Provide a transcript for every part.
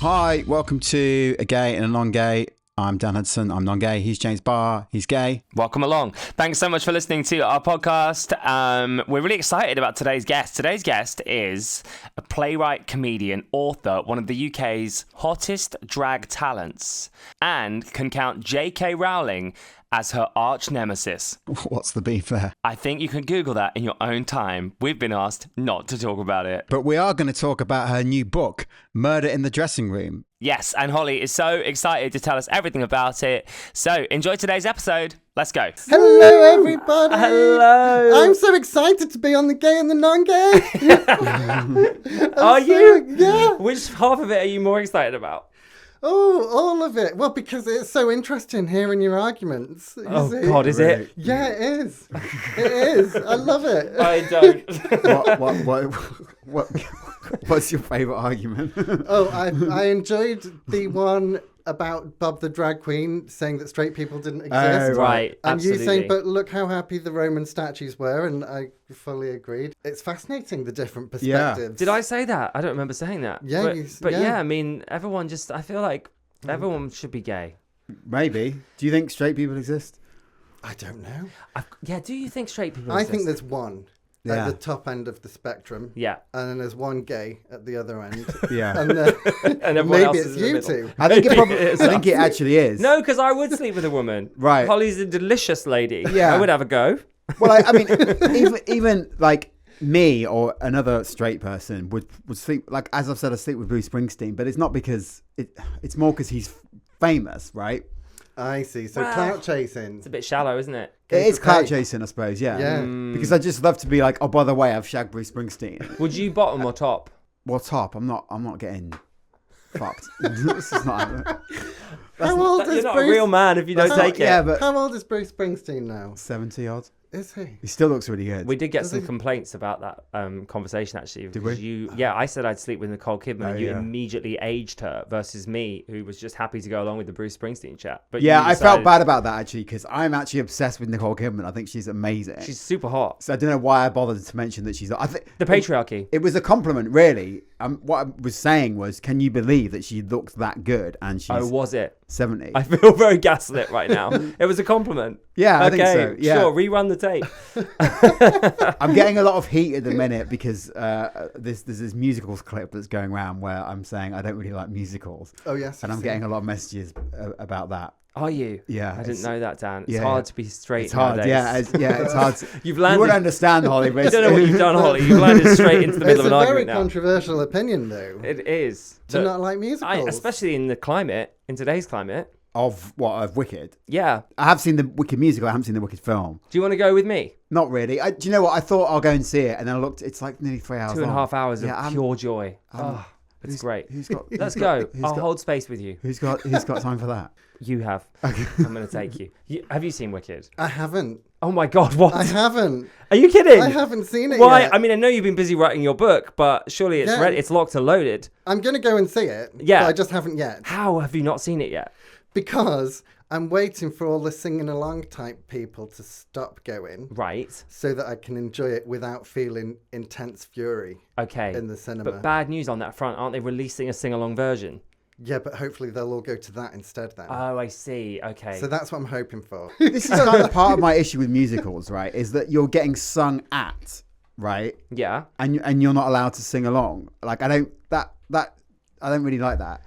Hi, welcome to A Gay and a NonGay. I'm Dan Hudson. I'm non-gay. He's James Barr. He's gay. Welcome along. Thanks so much for listening to our podcast. We're really excited about today's guest. Today's guest is a playwright, comedian, author, one of the UK's hottest drag talents, and can count J.K. Rowling as her arch nemesis. What's the beef there? I think you can Google that in your own time. We've been asked not to talk about it. But we are going to talk about her new book, Murder in the Dressing Room. Yes, and Holly is so excited to tell us everything about it. So enjoy today's episode. Let's go. Hello, everybody. Hello. I'm so excited to be on The Gay and the NonGay. Are you? Yeah. Which half of it are you more excited about? Oh, all of it. Well, because it's so interesting hearing your arguments. Oh, God, is it? Yeah, it is. It is. I love it. I don't. What's your favourite argument? Oh, I enjoyed the one about Bob the drag queen saying that straight people didn't exist. Right, And absolutely. you saying, but look how happy the Roman statues were, and I fully agreed. It's fascinating, the different perspectives. Did I say that? I don't remember saying that. Yeah, but yeah. yeah, I mean, everyone just, I feel like everyone should be gay. Maybe. Do you think straight people exist? I don't know. Yeah, do you think straight people I exist? think there's one Yeah. at the top end of the spectrum. Yeah. And then there's one gay at the other end. Yeah. And then And everyone else maybe is it's in the you middle. two. I think it probably. It is I think it actually is. No, because I would sleep with a woman. Right. Holly's a delicious lady. Yeah. I would have a go. Well, I mean, even like me or another straight person would sleep. Like as I've said, I sleep with Bruce Springsteen, but it's not because it's more because he's famous, right? I see. So Wow. clout chasing. It's a bit shallow, isn't it? It is for clout pay. chasing, I suppose. Yeah. Yeah. Because I just love to be like, oh, by the way, I've shagged Bruce Springsteen. Would you bottom or top? What's top? I'm not getting fucked. This is not. How old You're is not Bruce? a real man if you don't That's take it. Yeah, but How old is Bruce Springsteen now? 70 odd. Is he? He still looks really good. We did get Does some he- complaints about that conversation, actually. Did we? Yeah, I said I'd sleep with Nicole Kidman, Oh, and you yeah. immediately aged her versus me, who was just happy to go along with the Bruce Springsteen chat. But Yeah, you I felt decided- bad about that actually because I'm actually obsessed with Nicole Kidman. I think she's amazing. She's super hot. So I don't know why I bothered to mention that she's. I think The patriarchy. It was a compliment, really. What I was saying was, can you believe that she looked that good and she's Oh, was it? 70? I feel very gaslit right now. It was a compliment. Yeah, I okay, think so. Yeah. sure. Rerun the tape. I'm getting a lot of heat at the minute because there's this musicals clip that's going around where I'm saying I don't really like musicals, Oh, yes. and I'm getting a lot of messages about that. Are you? Yeah, I didn't know that, Dan. It's yeah, hard yeah. to be straight It's hard. nowadays. It's hard. You've You landed. wouldn't understand, Holly. But I don't know what you've done, Holly. You've landed straight into the It's middle a of an very argument now. controversial opinion, though. It is. to But not like musicals. especially in the climate, in today's climate. Of what? Of Wicked? Yeah. I have seen the Wicked musical. I haven't seen the Wicked film. Do you want to go with me? Not really. Do you know what? I thought I'll go and see it, and then I looked. It's like nearly 3 hours. 2.5 hours Yeah, of pure joy. It's great. Who's got? Let's who's got- go. who's I'll got- hold space with you. Who's got time for that? You have. I'm going to take you. Have you seen Wicked? I haven't. Oh my God, what? I haven't. Are you kidding? I haven't seen it Why? yet. I mean, I know you've been busy writing your book, but surely it's Yeah. ready. It's locked and loaded. I'm going to go and see it. Yeah. But I just haven't yet. How have you not seen it yet? Because I'm waiting for all the singing along type people to stop going Right. so that I can enjoy it without feeling intense fury Okay. in the cinema. But bad news on that front. Aren't they releasing a sing-along version? Yeah, but hopefully they'll all go to that instead then. Oh, I see. Okay. So that's what I'm hoping for. This is kind of part of my issue with musicals, right? Is that you're getting sung at, right? Yeah. And you're not allowed to sing along. Like I don't really like that.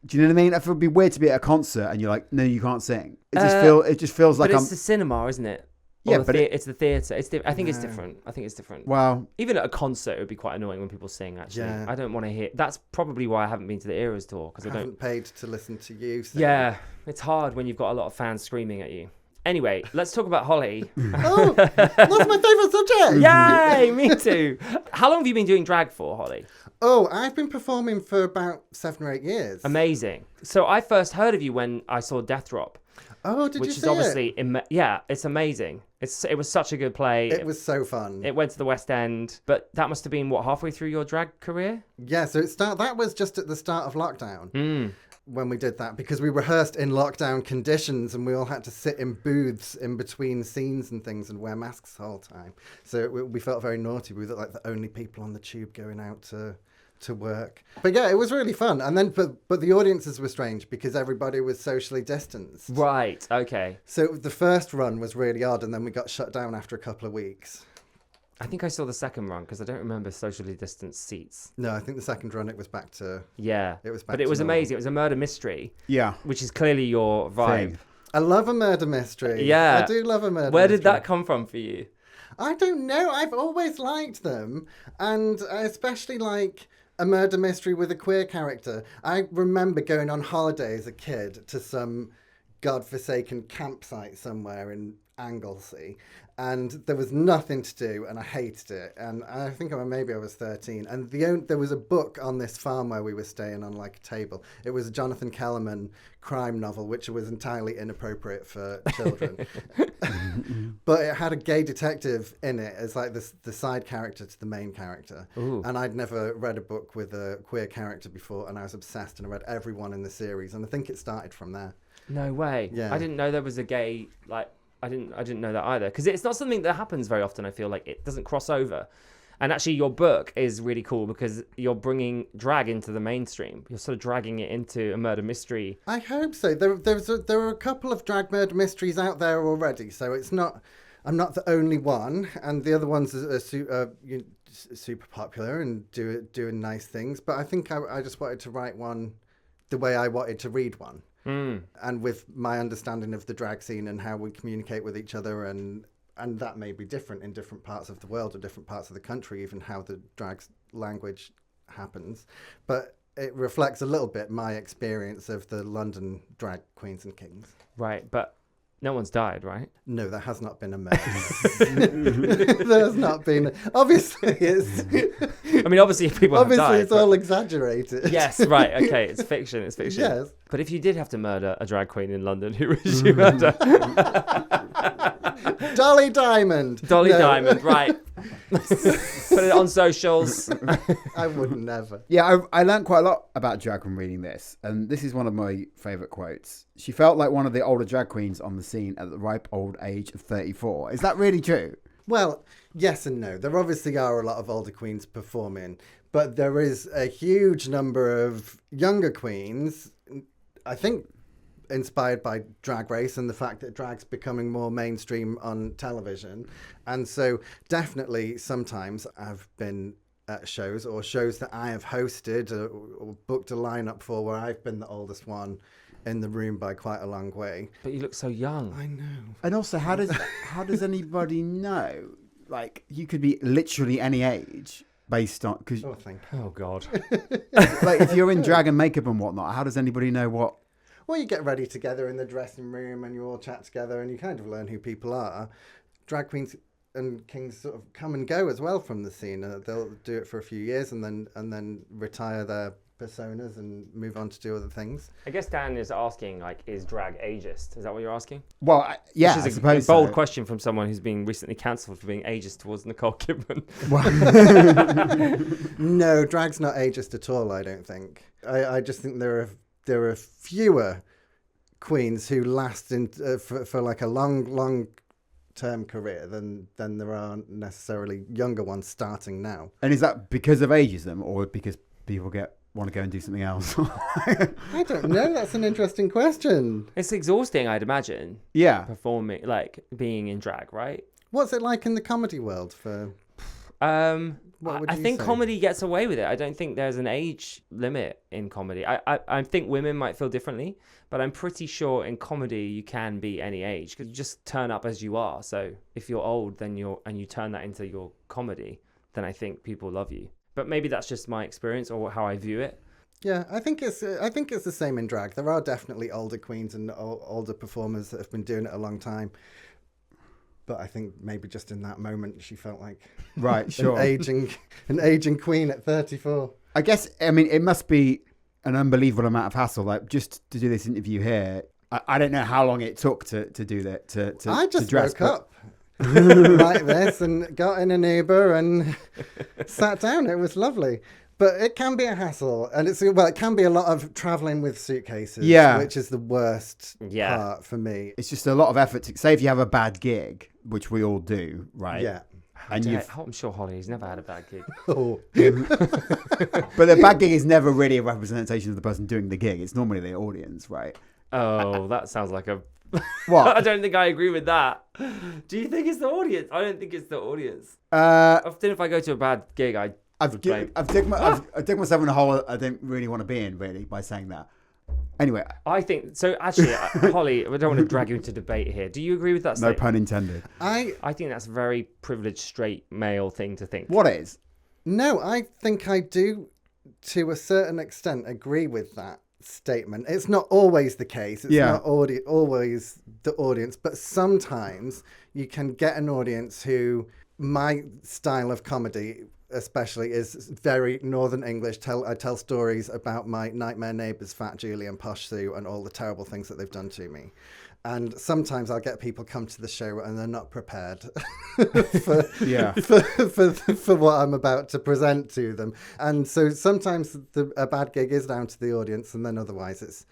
Do you know what I mean? It would be weird to be at a concert and you're like, no, you can't sing. It just feels like But I'm. it's the cinema, isn't it? Yeah, Or but it's the theatre. I think it's different. I think it's different. Well, Even at a concert, it would be quite annoying when people sing, actually. Yeah. I don't want to hear... That's probably why I haven't been to the Eras tour, because I I don't... haven't paid to listen to you sing. Yeah, it's hard when you've got a lot of fans screaming at you. Anyway, let's talk about Holly. Oh, that's my favourite subject. Yay, me too. How long have you been doing drag for, Holly? Oh, I've been performing for about 7 or 8 years. Amazing. So I first heard of you when I saw Death Drop. Oh, did you which see is obviously it's amazing. It was such a good play. it? It was so fun. It went to the West End, but that must have been halfway through your drag career. Yeah, so that was just at the start of lockdown when we did that, because we rehearsed in lockdown conditions and we all had to sit in booths in between scenes and things and wear masks the whole time. So we felt very naughty. We looked like the only people on the tube going out to to work. But yeah, it was really fun. And then, but the audiences were strange because everybody was socially distanced. Right. Okay. So the first run was really odd, and then we got shut down after a couple of weeks. I think I saw the second run because I don't remember socially distanced seats. No, I think the second run it was back to. Yeah. It was back but it to was normal. amazing. It was a murder mystery. Yeah. Which is clearly your vibe. Thing. I love a murder mystery. Yeah. I do love a murder Where mystery. did that come from for you? I don't know. I've always liked them. And I especially like a murder mystery with a queer character. I remember going on holiday as a kid to some godforsaken campsite somewhere in Anglesey. And there was nothing to do, and I hated it. And I think maybe I was 13. And there was a book on this farm where we were staying on like a table. It was a Jonathan Kellerman crime novel, which was entirely inappropriate for children. But it had a gay detective in it as like the side character to the main character. Ooh. And I'd never read a book with a queer character before, and I was obsessed, and I read every one in the series. And I think it started from there. No way. Yeah. I didn't know there was a gay, like, I didn't know that either. Because it's not something that happens very often, I feel like. It doesn't cross over. And actually, your book is really cool because you're bringing drag into the mainstream. You're sort of dragging it into a murder mystery. I hope so. There are a couple of drag murder mysteries out there already, so I'm not the only one, and the other ones are super popular and doing nice things. But I think I just wanted to write one the way I wanted to read one. And with my understanding of the drag scene and how we communicate with each other, and that may be different in different parts of the world or different parts of the country, even how the drag language happens. But it reflects a little bit my experience of the London drag queens and kings. Right, but no one's died, right? No, there has not been a murder. There's not been. Obviously, it's. I mean, obviously people have Obviously, died. it's all exaggerated. Yes, right, okay, it's fiction, Yes. But if you did have to murder a drag queen in London, who would you murder? Dolly Diamond. Dolly No. Diamond, right. Put it on socials. I would never. Yeah, I learned quite a lot about drag from reading this, and this is one of my favourite quotes. She felt like one of the older drag queens on the scene at the ripe old age of 34. Is that really true? Well, yes and no. There obviously are a lot of older queens performing, but there is a huge number of younger queens, I think inspired by Drag Race and the fact that drag's becoming more mainstream on television. And so definitely sometimes I've been at shows or shows that I have hosted or booked a lineup for where I've been the oldest one in the room by quite a long way. But you look so young. I know. And also, how does anybody know? Like, you could be literally any age based on... Cause, Oh, thank you. Oh, God. like, if you're in drag and makeup and whatnot, how does anybody know what... Well, you get ready together in the dressing room and you all chat together and you kind of learn who people are. Drag queens and kings sort of come and go as well from the scene. They'll do it for a few years and then retire their personas and move on to do other things. I guess Dan is asking, like, is drag ageist? Is that what you're asking? Well, yeah, Which I is suppose a bold so. question from someone who's been recently cancelled for being ageist towards Nicole Kidman. No, drag's not ageist at all, I don't think. I just think there are fewer queens who last for like a long term career than there are necessarily younger ones starting now. And is that because of ageism or because people want to go and do something else? I don't know. That's an interesting question. It's exhausting, I'd imagine, Yeah. performing, like, being in drag, right? What's it like in the comedy world for... What would I you think say? comedy gets away with it. I don't think there's an age limit in comedy. I think women might feel differently, but I'm pretty sure in comedy you can be any age because you just turn up as you are. So if you're old, then and you turn that into your comedy, then I think people love you. But maybe that's just my experience or how I view it. Yeah, I think it's the same in drag. There are definitely older queens and older performers that have been doing it a long time. But I think maybe just in that moment she felt like Right, sure. an aging queen at 34. I guess, I mean, it must be an unbelievable amount of hassle. Like, just to do this interview here, I don't know how long it took to do that. I just to dress, woke up like this and got in an Uber and sat down. It was lovely. But it can be a hassle, and it can be a lot of traveling with suitcases, Yeah. which is the worst Yeah. part for me. It's just a lot of effort. Say if you have a bad gig, which we all do, right? Yeah. And I'm sure Holly's never had a bad gig. Oh. but the bad gig is never really a representation of the person doing the gig. It's normally the audience, right? Oh, that sounds like a... What? I don't think I agree with that. Do you think it's the audience? I don't think it's the audience. Often if I go to a bad gig, I've dug myself in a hole I don't really want to be in, really, by saying that. Anyway. I think... So, actually, Holly, I don't want to drag you into debate here. Do you agree with that statement? No pun intended. I think that's a very privileged, straight male thing to think. What is? No, I think I do, to a certain extent, agree with that statement. It's not always the case. It's not always the audience, but sometimes you can get an audience who, my style of comedy especially, is very Northern English. I tell stories about my nightmare neighbours, Fat Julie and Posh Sue, and all the terrible things that they've done to me. And sometimes I'll get people come to the show and they're not prepared for what I'm about to present to them. And so sometimes a bad gig is down to the audience, and then otherwise it's,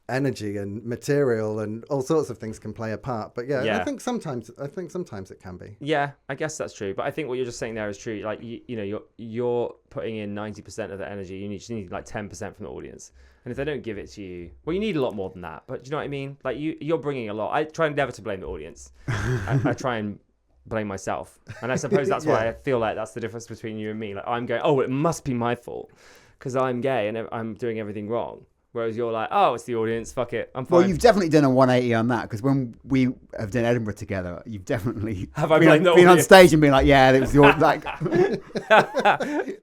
energy and material and all sorts of things can play a part. But I think sometimes it can be. Yeah, I guess that's true. But I think what you're just saying there is true. Like you're putting in 90% of the energy. You just need like 10% from the audience. And if they don't give it to you, well, you need a lot more than that. But do you know what I mean? Like you're bringing a lot. I try never to blame the audience. I try and blame myself. And I suppose that's why I feel like that's the difference between you and me. Like I'm going, oh, it must be my fault because I'm gay and I'm doing everything wrong. Whereas you're like, oh, it's the audience, fuck it, I'm fine. Well, you've definitely done a 180 on that, because when we have done Edinburgh together, you've definitely been on stage and been like, yeah, it was the like.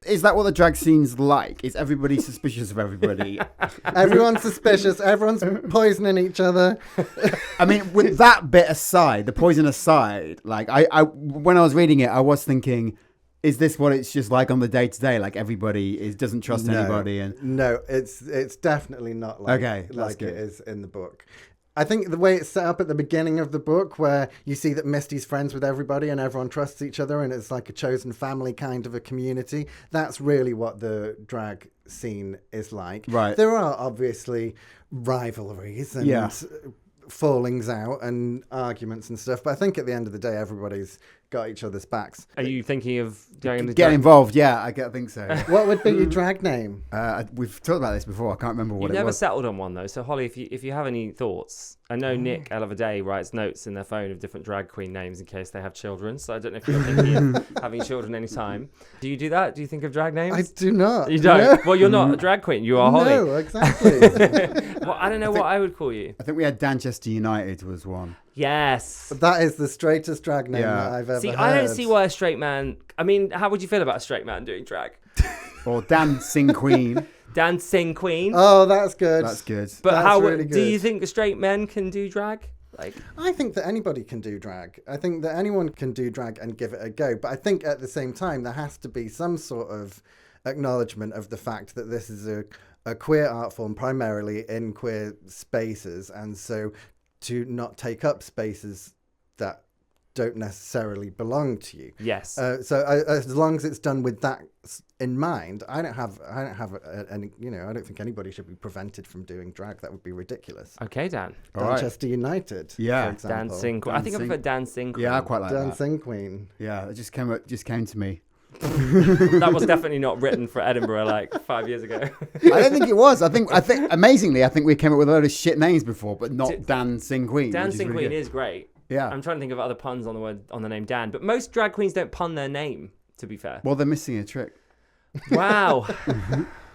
Is that what the drag scene's like? Is everybody suspicious of everybody? Everyone's suspicious. Everyone's poisoning each other. I mean, with that bit aside, the poison aside, like I when I was reading it, I was thinking, is this what it's just like on the day-to-day? Like everybody doesn't trust anybody? And no, it's definitely not like it is in the book. I think the way it's set up at the beginning of the book, where you see that Misty's friends with everybody and everyone trusts each other and it's like a chosen family kind of a community, that's really what the drag scene is like. Right. There are obviously rivalries and fallings out and arguments and stuff, but I think at the end of the day, everybody's got each other's backs. Are you thinking of getting involved? Yeah, I think so. What would be your drag name? We've talked about this before. I can't remember what You've it was. never settled on one though. So Holly, if you have any thoughts, I know Nick L of a Day writes notes in their phone of different drag queen names in case they have children. So I don't know if you're thinking of having children anytime. Do you do that? Do you think of drag names? I do not. You don't? No. Well, you're not a drag queen. You are Holly. No, exactly. Well, I don't know what I would call you. I think we had Manchester United was one. Yes. That is the straightest drag name that I've ever heard. I don't see why a straight man... I mean, how would you feel about a straight man doing drag? Or Dancing Queen. Dancing Queen. Oh, that's good. That's good. But that's really good. Do you think straight men can do drag? I think that anybody can do drag. I think that anyone can do drag and give it a go. But I think at the same time, there has to be some sort of acknowledgement of the fact that this is a queer art form, primarily in queer spaces. And so to not take up spaces that don't necessarily belong to you. Yes. So as long as it's done with that in mind, I don't have any. I don't think anybody should be prevented from doing drag. That would be ridiculous. Okay, Dan. Manchester United. Yeah. For example. Dancing Queen. I think I prefer Dancing Queen. Yeah, I quite like Dancing that. Queen. Yeah, it just came to me. That was definitely not written for Edinburgh like 5 years ago. I don't think it was. I think amazingly, I think we came up with a load of shit names before, but not Dancing Queen. Dancing Queen is great. Yeah. I'm trying to think of other puns on the name Dan, but most drag queens don't pun their name, to be fair. Well, they're missing a trick. Wow.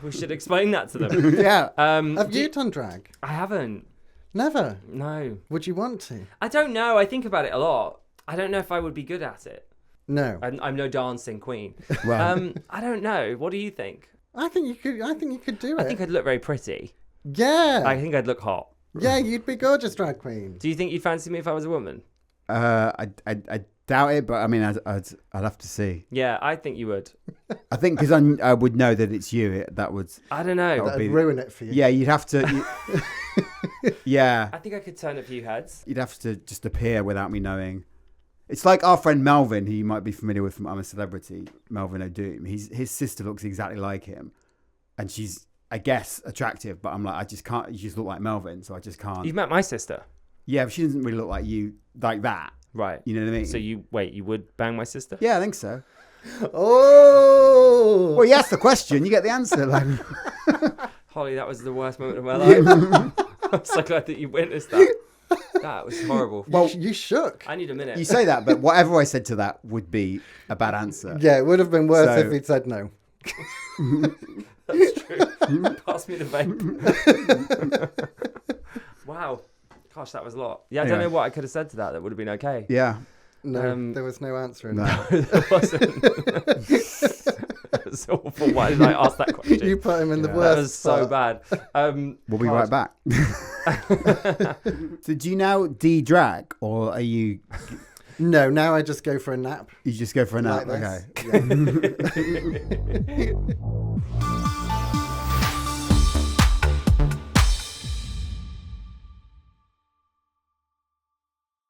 We should explain that to them. Yeah. Have you done drag? I haven't. Never? No. Would you want to? I don't know. I think about it a lot. I don't know if I would be good at it. No. I'm no dancing queen. Well. I don't know. What do you think? I think you could do it. I think I'd look very pretty. Yeah. I think I'd look hot. Yeah, you'd be gorgeous, drag queen. Do you think you'd fancy me if I was a woman? I doubt it, but I mean, I'd have to see. Yeah, I think you would. I think because I would know that it's you. That would. I don't know. That'd ruin it for you. Yeah, you'd have to. Yeah. I think I could turn a few heads. You'd have to just appear without me knowing. It's like our friend Melvin, who you might be familiar with from I'm a Celebrity, Melvin O'Doom. His sister looks exactly like him, and she's, I guess, attractive. But I'm like, I just can't. You just look like Melvin, so I just can't. You've met my sister. Yeah, but she doesn't really look like you like that. Right. You know what I mean? So you would bang my sister? Yeah, I think so. Oh! Well, you asked the question, you get the answer. Like, Holly, that was the worst moment of my life. I'm so glad that you witnessed that. That was horrible. Well, you shook. I need a minute. you say that, but whatever I said to that would be a bad answer. Yeah, it would have been worse So- if he'd said no. That's true. Pass me the vape. Wow. Gosh, that was a lot. Yeah, I don't Anyway. know what I could have said to that would have been okay. Yeah. No, there was no answer in No. that. There wasn't. That's awful. Why did I ask that question? You put him in the Yeah. worst That was so spot. bad. We'll be gosh. right back. So do you now de-drag, or are you No, now I just go for a nap. just go for a nap? Like this. Okay. Yeah.